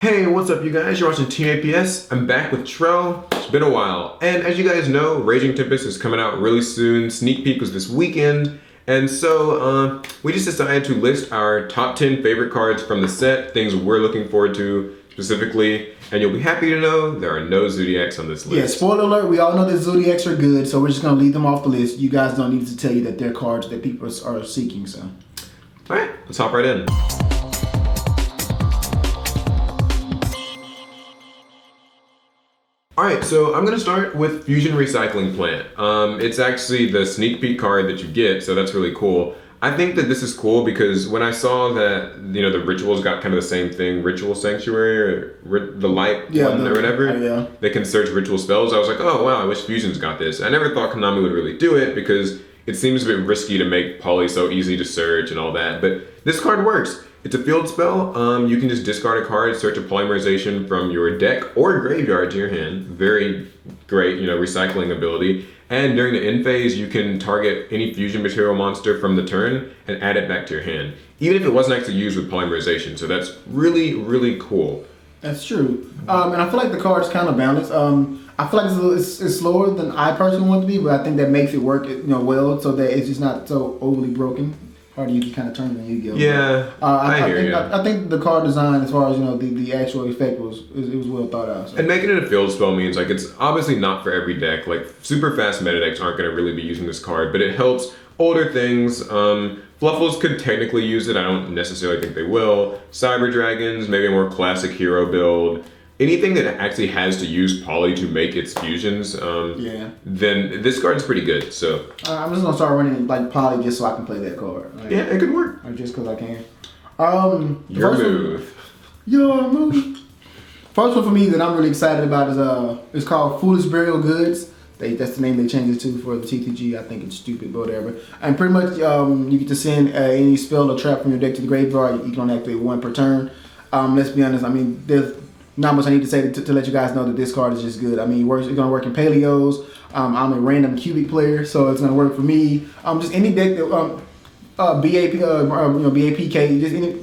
Hey, what's up you guys? You're watching Team APS. I'm back with Trell. It's been a while. And as you guys know, Raging Tempest is coming out really soon. Sneak peek was this weekend. And so we just decided to list our top 10 favorite cards from the set, things we're looking forward to specifically. And you'll be happy to know there are no Zoodiacs on this list. Yeah, spoiler alert, we all know that Zoodiacs are good, so we're just going to leave them off the list. You guys don't need to tell you that they're cards that people are seeking, so. Alright, let's hop right in. Alright, so I'm going to start with Fusion Recycling Plant. It's actually the sneak peek card that you get, so that's really cool. I think that this is cool because when I saw that, you know, the rituals got kind of the same thing, Ritual Sanctuary, or the light one or whatever, they can search ritual spells. I was like, oh wow, I wish Fusion's got this. I never thought Konami would really do it because it seems a bit risky to make Poly so easy to search and all that, but this card works. It's a field spell. You can just discard a card, search a polymerization from your deck or graveyard to your hand. Very great, you know, recycling ability. And during the end phase, you can target any fusion material monster from the turn and add it back to your hand, even if it wasn't actually used with polymerization. So that's really, really cool. That's true. And I feel like the card's kind of balanced. I feel like it's slower than I personally want it to be, but I think that makes it work, you know, well, so that it's just not so overly broken. Hard to use kind of turn when you go. Yeah, I think the card design, as far as you know, the actual effect was well thought out. So. And making it a field spell means like it's obviously not for every deck. Like super fast meta decks aren't going to really be using this card, but it helps older things. Fluffles could technically use it. I don't necessarily think they will. Cyber Dragons, maybe a more classic hero build. Anything that actually has to use Poly to make its fusions, then this card's pretty good. So I'm just gonna start running like Poly just so I can play that card. Like, yeah, it could work. Or just because I can. Your move. Your move. First one for me that I'm really excited about is it's called Foolish Burial Goods. That's the name they changed it to for the TTG. I think it's stupid, but whatever. And pretty much you get to send any spell or trap from your deck to the graveyard. You can only activate one per turn. Let's be honest. I mean, there's not much I need to say to let you guys know that this card is just good. I mean, it's going to work in Paleos. I'm a random cubic player, so it's going to work for me. Just any deck that BAPK,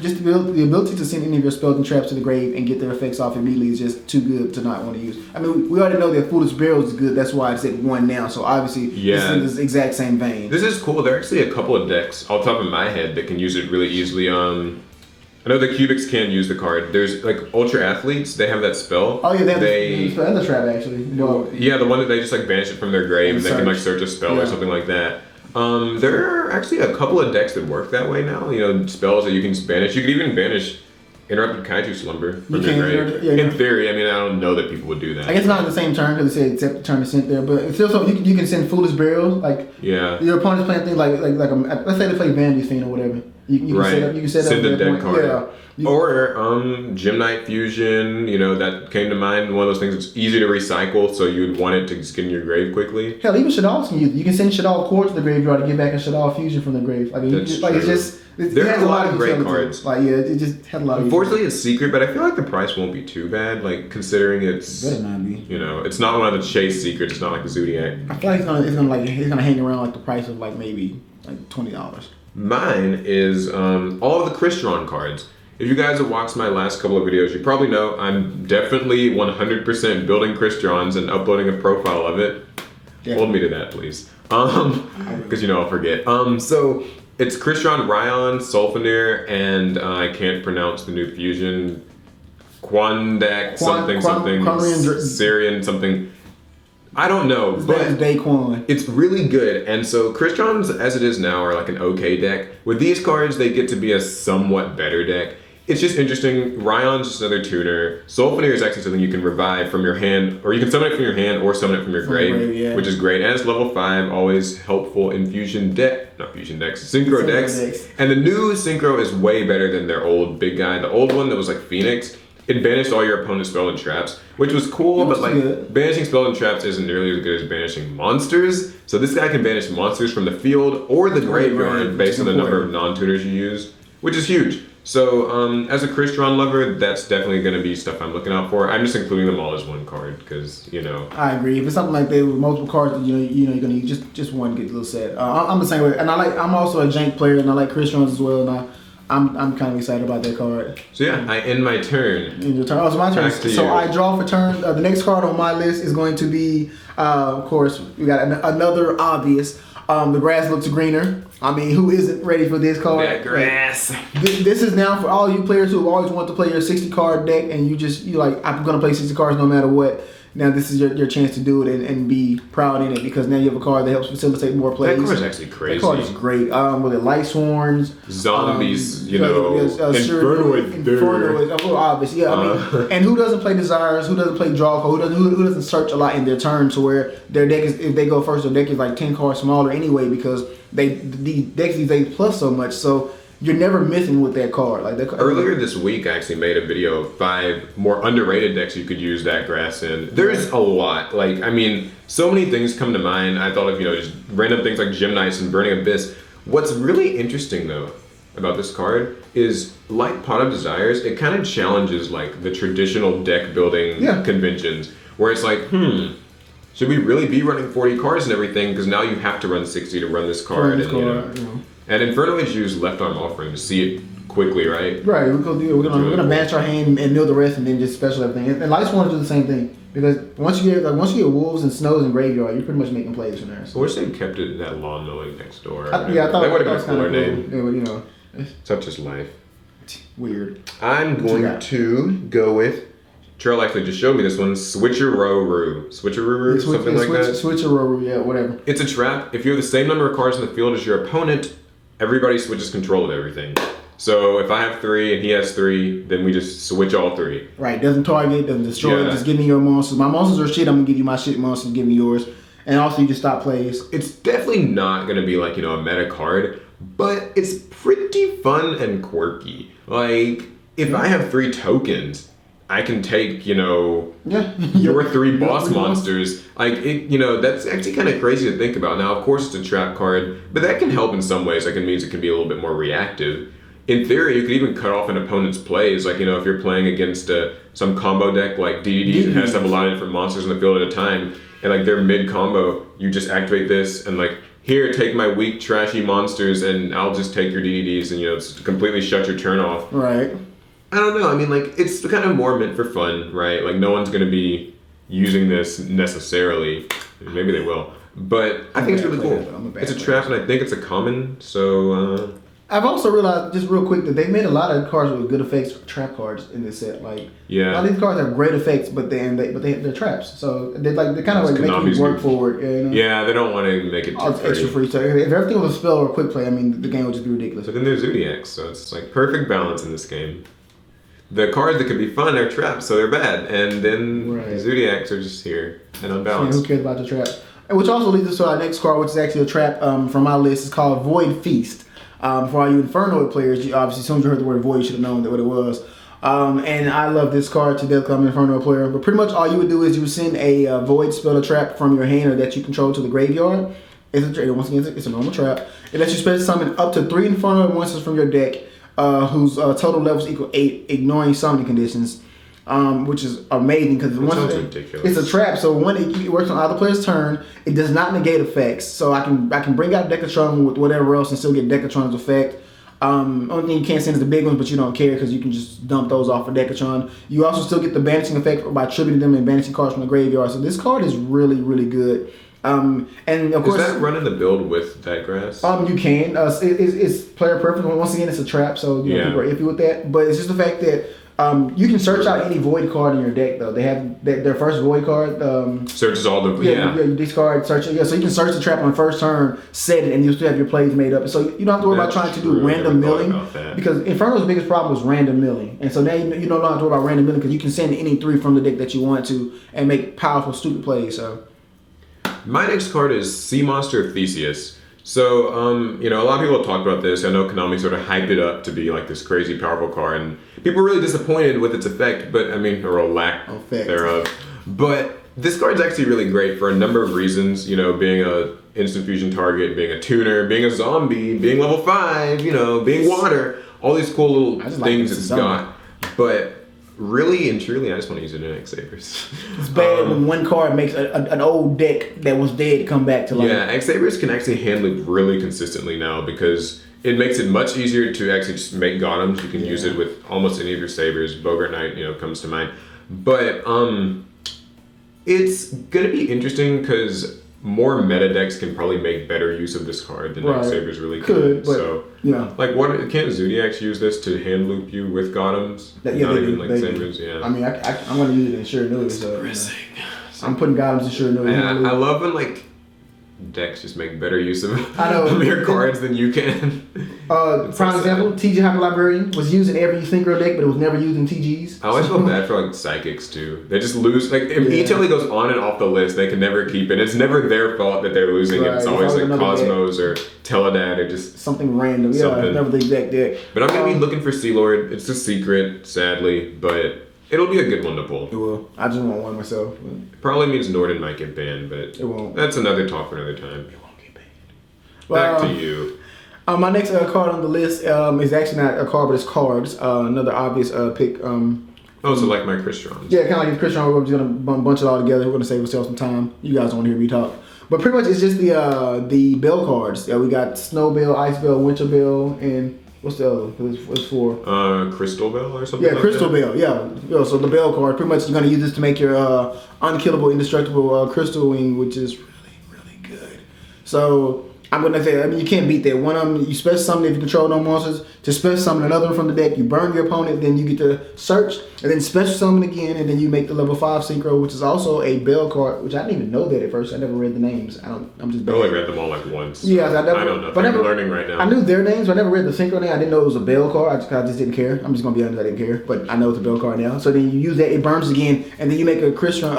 just the ability to send any of your spells and traps to the grave and get their effects off immediately is just too good to not want to use. I mean, we already know that Foolish Burials is good. That's why it's at 1 now. So obviously, it's in this exact same vein. This is cool. There are actually a couple of decks off the top of my head that can use it really easily. I know the Cubics can use the card. There's like Ultra Athletes, they have that spell. Oh yeah, they have the trap actually. Well, yeah, the one that they just like banish it from their grave and they can like search a spell or something like that. There are actually a couple of decks that work that way now. You know, spells that you can banish. You could even banish Interrupted Kaiju Slumber from your grave. In theory, I mean, I don't know that people would do that. I guess not in the same turn because it said except the turn is sent there, but it's still so you can send Foolish Burials like your opponent's playing things like let's say they play Vanity Fiend or whatever. You can set up send a dead card. Or Gymnite Fusion, you know, that came to mind. One of those things that's easy to recycle, so you would want it to just get in your grave quickly. Hell, even Shadal's can use it. You can send Shadal Core to the graveyard to get back a Shadal Fusion from the grave. Like, there are a lot of great cards. Like, yeah, it just had a lot of. Unfortunately, it's secret, but I feel like the price won't be too bad. Like, considering it's, better not be. You know, it's not one of the chase secrets. It's not like a Zoodiac. I feel like it's gonna hang around like the price of like maybe like $20. Mine is all of the Crystron cards. If you guys have watched my last couple of videos, you probably know I'm definitely 100% building Crystrons and uploading a profile of it. Yeah. Hold me to that, please. Because you know I'll forget. So it's Crystron, Ryan, Sulfanir, and I can't pronounce the new fusion. Quandak something, Syrian something. I don't know, but it's really good. And so Crystrons, as it is now, are like an okay deck. With these cards, they get to be a somewhat better deck. It's just interesting. Ryan's just another tuner. Sulfanir is actually something you can revive from your hand, or you can summon it from your hand or summon it from your grave, which is great. And it's level 5, always helpful in Synchro decks. And the new Synchro is way better than their old big guy. The old one that was like Phoenix, it banished all your opponent's spell and traps, which was cool, but like banishing spell and traps isn't nearly as good as banishing monsters. So this guy can banish monsters from the field or the graveyard based on the number of non-tuners you use, which is huge. So as a Crystron lover, that's definitely going to be stuff I'm looking out for. I'm just including them all as one card because, you know. I agree. If it's something like that with multiple cards, you know you're going to use just one to get a little set. I'm the same way. And I'm also a jank player and I like Crystrons as well. And I'm kind of excited about that card. So yeah, I end my turn. In your turn. Oh, it's my turn. Back to So you. I draw for turn. The next card on my list is going to be, of course, we got another obvious. The grass looks greener. I mean, who isn't ready for this card? That grass. This is now for all you players who have always wanted to play your 60 card deck, and you like, I'm gonna play 60 cards no matter what. Now this is your chance to do it and be proud in it, because now you have a card that helps facilitate more plays. That card is actually crazy. That card is great. With the light swarms, Zombies, Inferno is a little obvious. Yeah, I mean, and who doesn't play Desires? Who doesn't play Draw? Who doesn't search a lot in their turn, to where their deck is, if they go first, their deck is like 10 cards smaller anyway, because the decks these days plus so much. So you're never missing with that card. Like that. Earlier this week, I actually made a video of 5 more underrated decks you could use that grass in. There's a lot. Like, I mean, so many things come to mind. I thought of, just random things like Gymnites and Burning Abyss. What's really interesting, though, about this card is, like Pot of Desires, it kind of challenges, like, the traditional deck building conventions, where it's like, should we really be running 40 cards and everything? Because now you have to run 60 to run this card. And Inferno is used left arm offering to see it quickly, right? Right. We're gonna banish our hand and mill the rest, and then just special everything. And Lights want to do the same thing, because once you get wolves and snows and graveyard, you're pretty much making plays from there. I wish they kept it that lawn mowing next door. I thought that would have that been was a kind cooler of name. cool. Yeah, but Such is life. Weird. I'm going to go with. Trail actually just showed me this one. Switcheroo, something like that. Switcheroo, yeah, whatever. It's a trap. If you have the same number of cards in the field as your opponent, everybody switches control of everything. So if I have 3 and he has 3, then we just switch all 3. Right, doesn't target, doesn't destroy, just give me your monsters. My monsters are shit, I'm gonna give you my shit monsters, give me yours. And also you just stop plays. It's definitely not gonna be like, a meta card, but it's pretty fun and quirky. Like, if I have 3 tokens, I can take, your 3 boss monsters. Like, that's actually kind of crazy to think about. Now, of course, it's a trap card, but that can help in some ways. Like, it means it can be a little bit more reactive. In theory, you could even cut off an opponent's plays. Like, if you're playing against some combo deck like DDDs, it has to have a lot of different monsters in the field at a time, and like they're mid-combo, you just activate this and like, here, take my weak, trashy monsters, and I'll just take your DDDs, and it's completely shut your turn off. Right. I don't know. I mean, like, it's kind of more meant for fun, right? Like, no one's going to be using this necessarily. Maybe they will. But I think it's really cool. It's a trap, and I think it's a common, so... I've also realized, just real quick, that they made a lot of cards with good effects for trap cards in this set. Like, a lot of these cards have great effects, but they're traps. So they're kind of like making you work for it. Yeah, they don't want to make it too extra free. So if everything was a spell or a quick play, I mean, the game would just be ridiculous. But then there's Zoodiacs, so it's like perfect balance in this game. The cards that could be fun are traps, so they're bad. And then the Zoodiacs are just here and unbalanced. Yeah, who cares about the trap? And which also leads us to our next card, which is actually a trap from my list. It's called Void Feast. For all you Inferno players, obviously, as soon as you heard the word Void, you should have known what it was. And I love this card to death. I'm an Inferno player. But pretty much all you would do is you would send a Void spell or trap from your hand or that you control to the graveyard. Once again, it's a normal trap. It lets you special summon up to 3 Inferno monsters from your deck, whose total levels equal 8, ignoring summoning conditions. Which is amazing because it's a trap. So when it works on either player's turn, it does not negate effects. So I can bring out Decatron with whatever else and still get Decatron's effect. Only thing you can't send is the big ones, but you don't care because you can just dump those off for Decatron. You also still get the banishing effect by tributing them and banishing cards from the graveyard. So this card is really, really good. And of course, is that running the build with that grass? You can. It's player preference. Once again, it's a trap, so people are iffy with that. But it's just the fact that you can search out any Void card in your deck, though. They have their first Void card. Searches all the... you discard, search it. Yeah, so you can search the trap on the first turn, set it, and you still have your plays made up. So you don't have to worry about trying to do random milling. Because Inferno's biggest problem was random milling. And so now you don't have to worry about random milling because you can send any 3 from the deck that you want to and make powerful, stupid plays. So my next card is Monster of Theseus. So, a lot of people have talked about this. I know Konami sort of hyped it up to be like this crazy powerful card, and people were really disappointed with its effect, or a lack thereof. But this card's actually really great for a number of reasons, being a instant fusion target, being a tuner, being a zombie, being level 5, being water, all these cool little things it's got. But really and truly, I just want to use it in X-Sabers. It's bad when one card makes an old deck that was dead come back to life. Yeah, X-Sabers can actually handle it really consistently now because it makes it much easier to actually just make Gotems. You can use it with almost any of your Sabers. Bogart Knight, comes to mind. But it's gonna be interesting because more meta decks can probably make better use of this card than X-Sabers really can. But, so, like, what can't Zoodiacs use this to hand loop you with Gotems? Not even like Sabers. Yeah. I mean, I'm gonna use it in sure news. I'm putting Gotems in sure news. I love when decks just make better use of your cards than you can. For example, TG Hyper Librarian was used in every synchro deck, but it was never used in TGs. I always feel bad for psychics too. They just lose. If each only goes on and off the list, they can never keep it. It's never their fault that they're losing. Right. It's always Cosmos or Teledad or just something random. Something. Never the exact deck. But I'm gonna be looking for Sea Lord. It's a secret, sadly, but it'll be a good one to pull. It will. I just want one myself. It probably means Norden might get banned, but it won't. That's another talk for another time. It won't get banned. Back to you. My next card on the list is actually not a card, but it's cards. Another obvious pick. So like my Christrons. Yeah, kind of like Christron. We're just gonna bunch it all together. We're gonna save ourselves some time. You guys don't want to hear me talk. But pretty much it's just the bell cards. Yeah, we got Snow Bell, Ice Bell, Winter Bell, and what's the other? What's for? Crystal Bell or something. Yeah, Crystal Bell. Yeah. So the bell card. Pretty much you're gonna use this to make your unkillable, indestructible Crystal Wing, which is really, really good. So I'm gonna say, you can't beat that. One of them, you special summon if you control no monsters. To special summon another one from the deck, you burn your opponent, then you get to search, and then special summon again, and then you make the level 5 synchro, which is also a bell card, which I didn't even know that at first. I never read the names. I'm just bad. I only read them all once. Yeah, I don't know. I'm learning right now. I knew their names, but I never read the synchro name. I didn't know it was a bell card. I just didn't care. I'm just gonna be honest, I didn't care. But I know it's a bell card now. So then you use that, it burns again, and then you make a crystal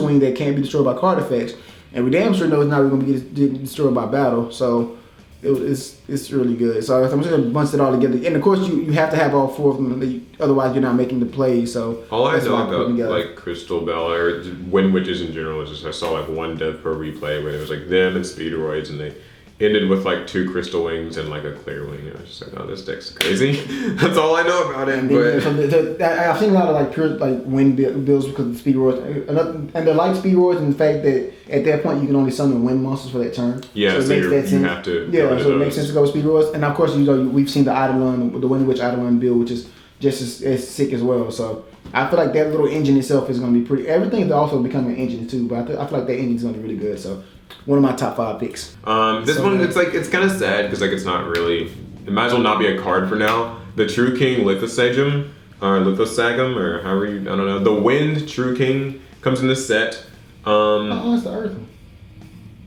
wing that can't be destroyed by card effects. And we damn sure know it's not really gonna be destroyed by battle. So it's really good. So I'm just gonna bunch it all together. And of course you have to have all 4 of them, otherwise you're not making the play. So all I know about Crystal Bell or Wind Witches in general is just I saw one Death Pro replay where it was them and Speederoids, and they ended with 2 Crystal Wings and a Clear Wing. I was just like, oh, this deck's crazy. That's all I know about it. But I've seen a lot of pure wind builds because of the Speederoids, and they're like Speederoids in the fact that at that point you can only summon wind monsters for that turn. Yeah, so you have to. Yeah, so it makes sense to go with Speederoids, and of course we've seen the Eidolon, the Wind Witch Eidolon build, which is just as sick as well. So I feel like that little engine itself is going to be pretty. Everything is also becoming an engine too, but I feel like that engine is going to be really good. So one of my top 5 picks. This one, it's kind of sad because it's not really. It might as well not be a card for now. The True King Lithosagum, or Lithosagum, or however I don't know. The Wind True King comes in this set. It's the Earth.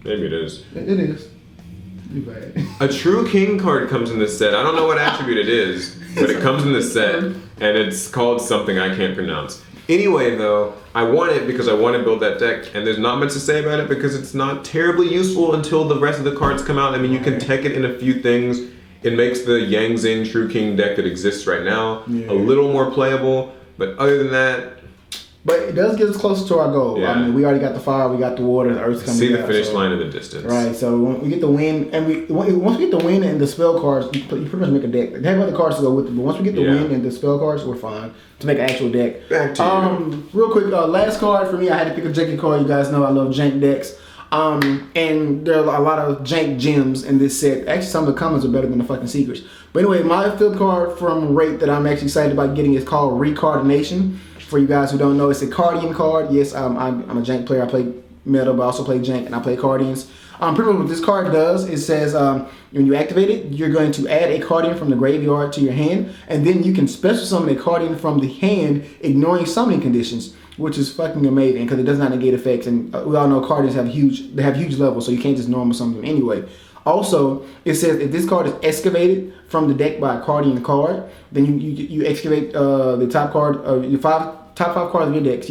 Maybe it is. It is. You bad. A True King card comes in this set. I don't know what attribute it is, but it comes in this set, and it's called something I can't pronounce. Anyway, though, I want it because I want to build that deck, and there's not much to say about it because it's not terribly useful until the rest of the cards come out. I mean, you can tech it in a few things. It makes the Yang Zing True King deck that exists right now a little more playable, but other than that... But it does get us closer to our goal. Yeah. I mean, we already got the fire, we got the water, the earth's coming. See the finish line in the distance. Right. So when we get the wind, and once we get the wind and the spell cards, you pretty much make a deck. They have other cards to go with it, but once we get the wind and the spell cards, we're fine to make an actual deck. Back to you. Real quick, last card for me, I had to pick a janky card. You guys know I love jank decks. And there are a lot of jank gems in this set. Actually, some of the commons are better than the fucking secrets. But anyway, my 5th card from Rate that I'm actually excited about getting is called Recarbanation. For you guys who don't know, it's a Cardian card. Yes, I'm a jank player. I play meta, but I also play jank, and I play Cardians. Pretty much what this card does, it says when you activate it, you're going to add a Cardian from the graveyard to your hand, and then you can special summon a Cardian from the hand, ignoring summoning conditions, which is fucking amazing because it does not negate effects. And we all know Cardians have huge levels, so you can't just normal summon them anyway. Also, it says if this card is excavated from the deck by a Cardian card, then you excavate the top five cards of your deck,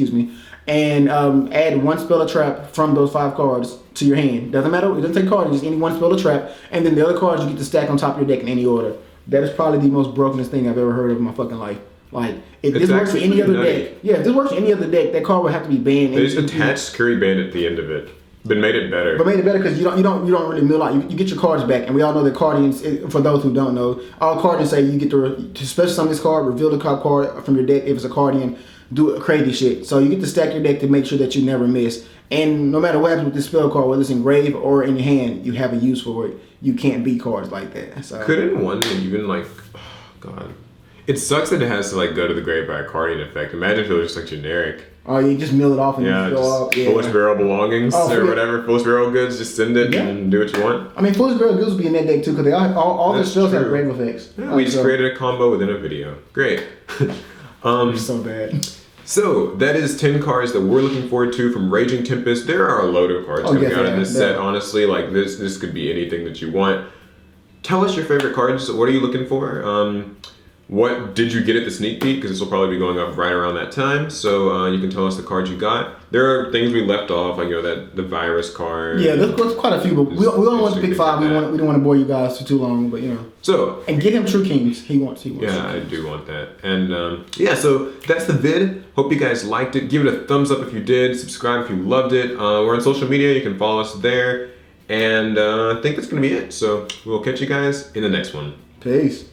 and add 1 spell or trap from those 5 cards to your hand. Doesn't matter, it doesn't take cards, just any 1 spell or trap, and then the other cards you get to stack on top of your deck in any order. That is probably the most brokenest thing I've ever heard of in my fucking life. If this works for any other deck, if this works for any other deck, that card would have to be banned. They just attach Scurry Band at the end of it. But made it better. But made it better because you don't really mill out. You get your cards back, and we all know that Cardians. For those who don't know, all Cardians say you get to special summon this card, reveal the card from your deck if it's a Cardian, do crazy shit. So you get to stack your deck to make sure that you never miss. And no matter what happens with this spell card, whether it's engraved or in your hand, you have a use for it. You can't beat cards like that. So. Couldn't one even like, oh God, it sucks that it has to like go to the grave by a Cardian effect. Imagine if it was just like generic. Oh, you just mill it off and just go up. Yeah. Foolish Burial Belongings or whatever. Foolish Burial Goods, just send it and do what you want. I mean, Foolish Burial Goods would be in that deck too because they all their spells have grave effects. Yeah, we just created a combo within a video. Great. So bad. So that is 10 cards that we're looking forward to from Raging Tempest. There are a load of cards coming out in this set. Honestly, like this could be anything that you want. Tell us your favorite cards. What are you looking for? What did you get at the sneak peek? Because this will probably be going up right around that time. So you can tell us the cards you got. There are things we left off, like the virus card. Yeah, there's quite a few, but we only want to pick 5. We don't want to bore you guys for too long, but So and get him True Kings. He wants. Yeah, I do want that. And so that's the vid. Hope you guys liked it. Give it a thumbs up if you did. Subscribe if you loved it. We're on social media. You can follow us there. And I think that's gonna be it. So we'll catch you guys in the next one. Peace.